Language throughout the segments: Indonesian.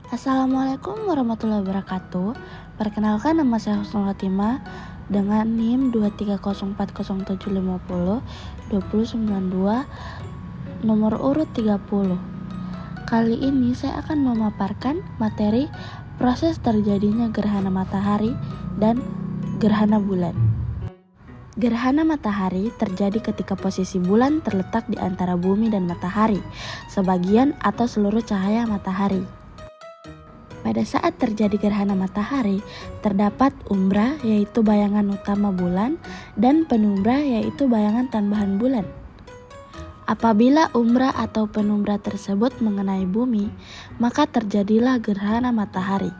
Assalamualaikum warahmatullahi wabarakatuh. Perkenalkan, nama saya Husnul Khotimah dengan NIM 23040702092 nomor urut 30. Kali ini saya akan memaparkan materi proses terjadinya gerhana matahari dan gerhana bulan. Gerhana matahari terjadi ketika posisi bulan terletak di antara bumi dan matahari, sebagian atau seluruh cahaya matahari. Pada saat terjadi gerhana matahari, terdapat umbra yaitu bayangan utama bulan dan penumbra yaitu bayangan tambahan bulan. Apabila umbra atau penumbra tersebut mengenai bumi, maka terjadilah gerhana matahari.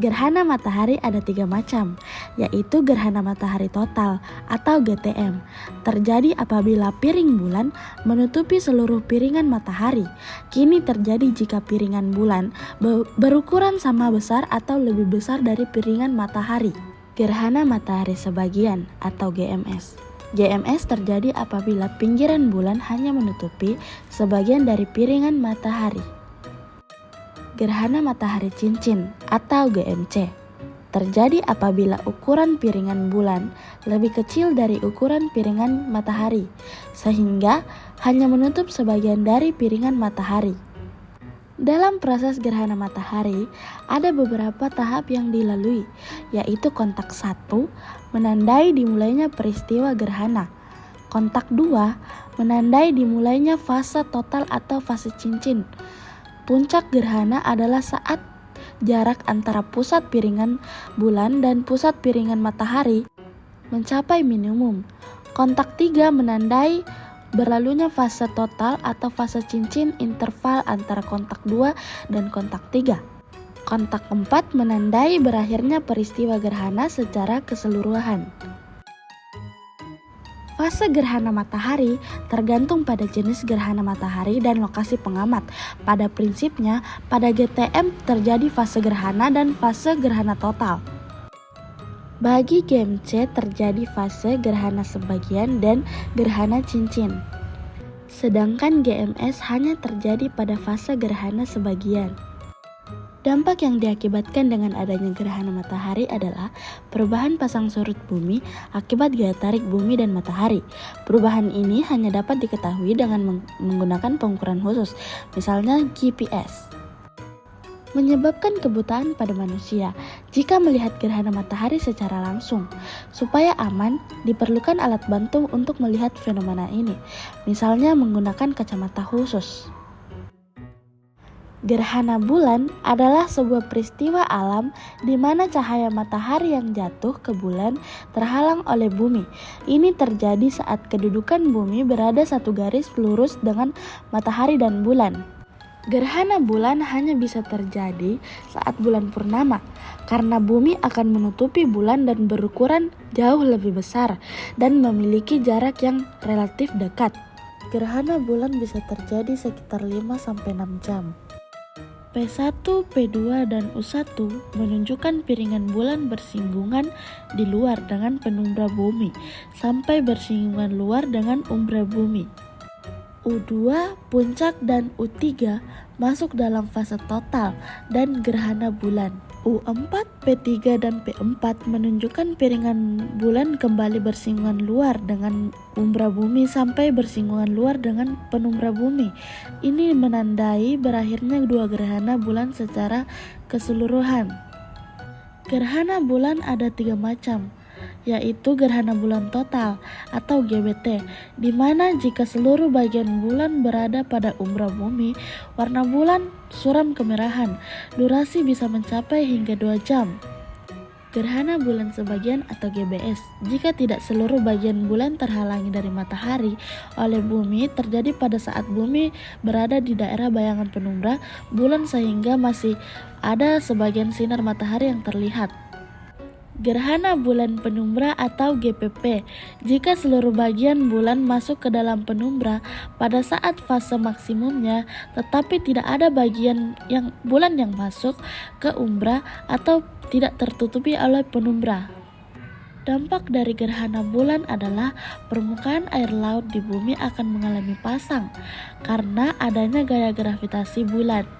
Gerhana matahari ada 3 macam, yaitu gerhana matahari total atau GTM. Terjadi apabila piring bulan menutupi seluruh piringan matahari. Kini terjadi jika piringan bulan berukuran sama besar atau lebih besar dari piringan matahari. Gerhana matahari sebagian atau GMS. GMS terjadi apabila pinggiran bulan hanya menutupi sebagian dari piringan matahari. Gerhana matahari cincin atau GMC terjadi apabila ukuran piringan bulan lebih kecil dari ukuran piringan matahari, sehingga hanya menutup sebagian dari piringan matahari. Dalam proses gerhana matahari, ada beberapa tahap yang dilalui, yaitu kontak 1 menandai dimulainya peristiwa gerhana. Kontak 2 menandai dimulainya fase total atau fase cincin. Puncak gerhana adalah saat jarak antara pusat piringan bulan dan pusat piringan matahari mencapai minimum. Kontak 3 menandai berlalunya fase total atau fase cincin interval antara kontak 2 dan kontak 3. Kontak 4 menandai berakhirnya peristiwa gerhana secara keseluruhan. Fase gerhana matahari tergantung pada jenis gerhana matahari dan lokasi pengamat. Pada prinsipnya, pada GTM terjadi fase gerhana dan fase gerhana total. Bagi GMC terjadi fase gerhana sebagian dan gerhana cincin. Sedangkan GMS hanya terjadi pada fase gerhana sebagian. Dampak yang diakibatkan dengan adanya gerhana matahari adalah perubahan pasang surut bumi akibat gaya tarik bumi dan matahari. Perubahan ini hanya dapat diketahui dengan menggunakan pengukuran khusus, misalnya GPS. Menyebabkan kebutaan pada manusia jika melihat gerhana matahari secara langsung. Supaya aman, diperlukan alat bantu untuk melihat fenomena ini, misalnya menggunakan kacamata khusus. Gerhana bulan adalah sebuah peristiwa alam di mana cahaya matahari yang jatuh ke bulan terhalang oleh bumi. Ini terjadi saat kedudukan bumi berada satu garis lurus dengan matahari dan bulan. Gerhana bulan hanya bisa terjadi saat bulan purnama, karena bumi akan menutupi bulan dan berukuran jauh lebih besar dan memiliki jarak yang relatif dekat. Gerhana bulan bisa terjadi sekitar 5-6 jam. P1, P2, dan U1 menunjukkan piringan bulan bersinggungan di luar dengan penumbra bumi sampai bersinggungan luar dengan umbra bumi. U2, puncak, dan U3 masuk dalam fase total dan gerhana bulan. U4, P3, dan P4 menunjukkan piringan bulan kembali bersinggungan luar dengan umbra bumi sampai bersinggungan luar dengan penumbra bumi. Ini menandai berakhirnya 2 gerhana bulan secara keseluruhan. Gerhana bulan ada 3 macam, yaitu gerhana bulan total atau GBT, di mana jika seluruh bagian bulan berada pada umbra bumi, warna bulan suram kemerahan, durasi bisa mencapai hingga 2 jam. Gerhana bulan sebagian atau GBS, jika tidak seluruh bagian bulan terhalangi dari matahari oleh bumi, terjadi pada saat bumi berada di daerah bayangan penumbra bulan sehingga masih ada sebagian sinar matahari yang terlihat. Gerhana bulan penumbra atau GPP, jika seluruh bagian bulan masuk ke dalam penumbra pada saat fase maksimumnya, tetapi tidak ada bagian bulan yang masuk ke umbra atau tidak tertutupi oleh penumbra. Dampak dari gerhana bulan adalah permukaan air laut di bumi akan mengalami pasang karena adanya gaya gravitasi bulan.